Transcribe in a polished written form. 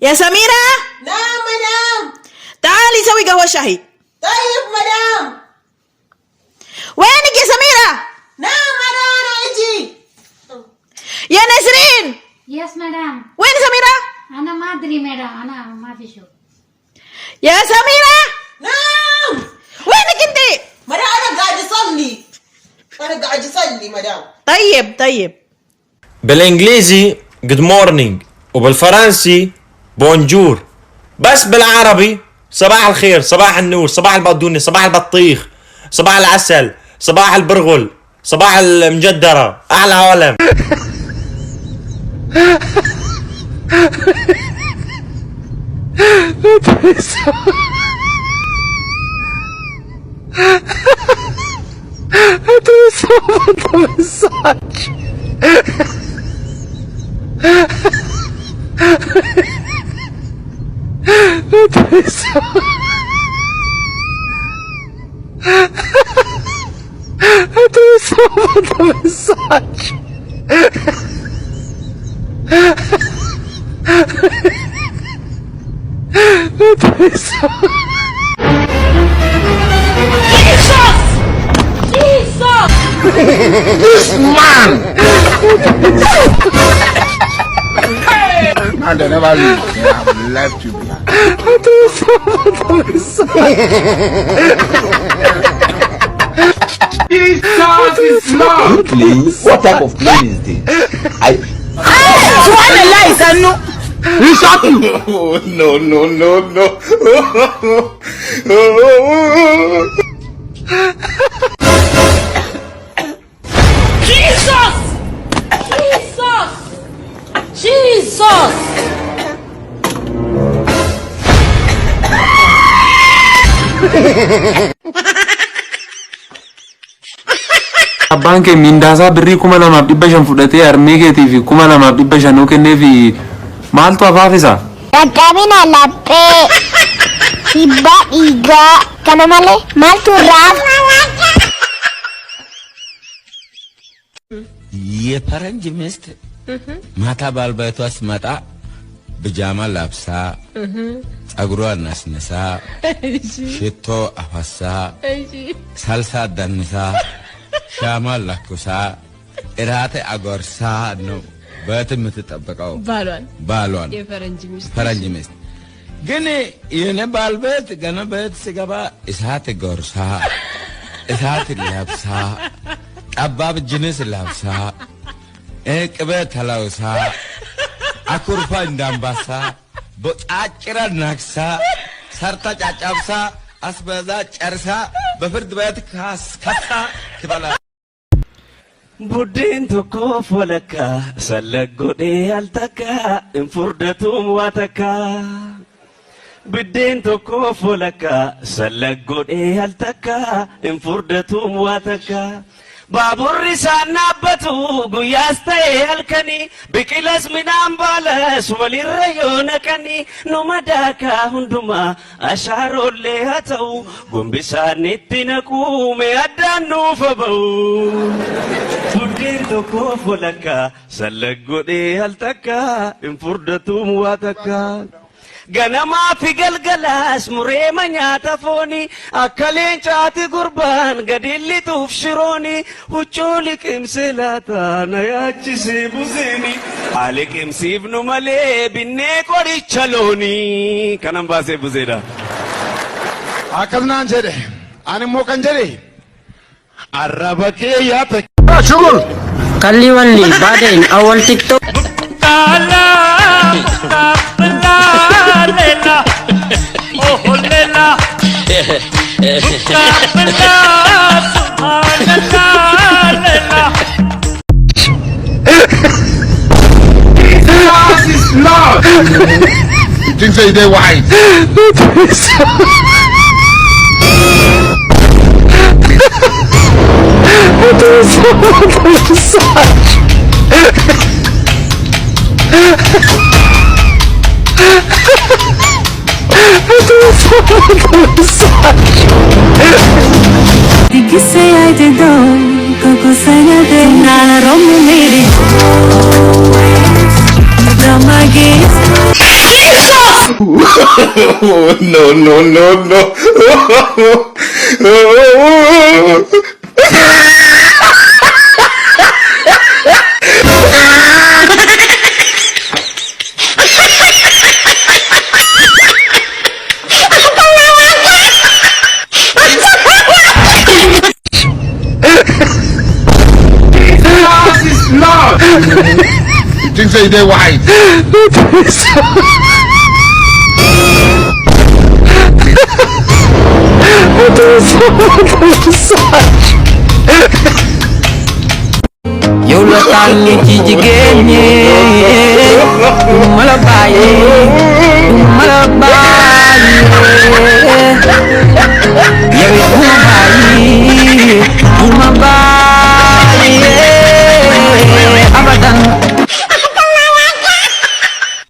يا سميرة. نعم مدام. تعالي سوي قهوة شاهي. طيب مدام. وينك يا سميرة؟ نعم مدام أنا أجي. يا نسرين. يس مدام. وين سميرة؟ أنا ما أدري مدام، أنا ما في شغل. يا سميرة. نعم. وينك انت؟ مدام أنا قاعد أصلي مدام. طيب. بالانجليزي good morning وبالفرنسي بونجور، بس بالعربي صباح الخير، صباح النور، صباح البقدونس، صباح البطيخ، صباح العسل، صباح البرغل، صباح المجدرة، أحلى عالم. This man! Man, they never leave. They have left you behind. Jesus is Lord! Please? What type of plane is this? Subhanallah Sanu. He shot you! Oh, no. Jesus. Abbaan kee mindaasaa birrii 2,500 fudhatee harmee keetii fi 2,500 kenneefi maaltu afaafisa? Dadhabina laphee dhiibbaa dhiigaa kana malee maaltu raaf? የፈረንጅ ሚስት ማታ ባልባይቷ ስትመጣ ብጃማ ለብሳ ጸጉሯን አስነሳ ሽቶ አፈሳ ሳልሳ ደንሳ ሻማ ለኩሳ እራተ አጎርሳ ነው በት የምትጠብቀው ባሏን ፈረንጅ ሚስት። ግን የኔ ባልቤት ገና ቤት ሲገባ እሳት ጎርሳ እሳት ለብሳ ጠባብ ጅንስ ለብሳ ቅቤ ተለውሳ አኩርፋ እንዳንባሳ በጫጭራ ናክሳ ሰርታ ጫጫብሳ አስበዛ ጨርሳ በፍርድ ቤት ከሳ ትበላ። ቡድን ቶኮ ፎለካ ሰለጎዴ አልተካ እንፉርደቱም ዋተካ ቡድን ቶኮ ፎለካ ሰለጎዴ አልተካ እንፉርደቱም ዋተካ ባቡሪ ሳናበቱ ጉያስ ta'e halkanii biqilas midhaan baalas walirra yoo naqanii nu madaakaa hundumaa ashaarollee haa ta'u gombisaan itti naquume addaan nuufa ba'u. Buddeen tokko folakkaa sallaggodhee al takkaa hin furdatuun waa takkaa. Ganamaa fi galgalaas mureema nyaata fooni akka leencaati gurbaan gadi lixuuf shirooni huccuu liqimsee laata na yaachisee buzeeni haa liqimsiifnu malee binnee qoricha looni kanan baasee buzeedha. Akkanaan jedhe ani immoo kan jedhe arraba kee yaata. Shugul kalli walli baadeen awwal tiktok. Lela, oh lela, lela. Jesus is Lord! You think so they wise? Dikise ay de do, koko sana de na romu meri. Damagis. No, no, no, no. Things say they white. yow la tànn ci jigéen ñi ma la bàyyi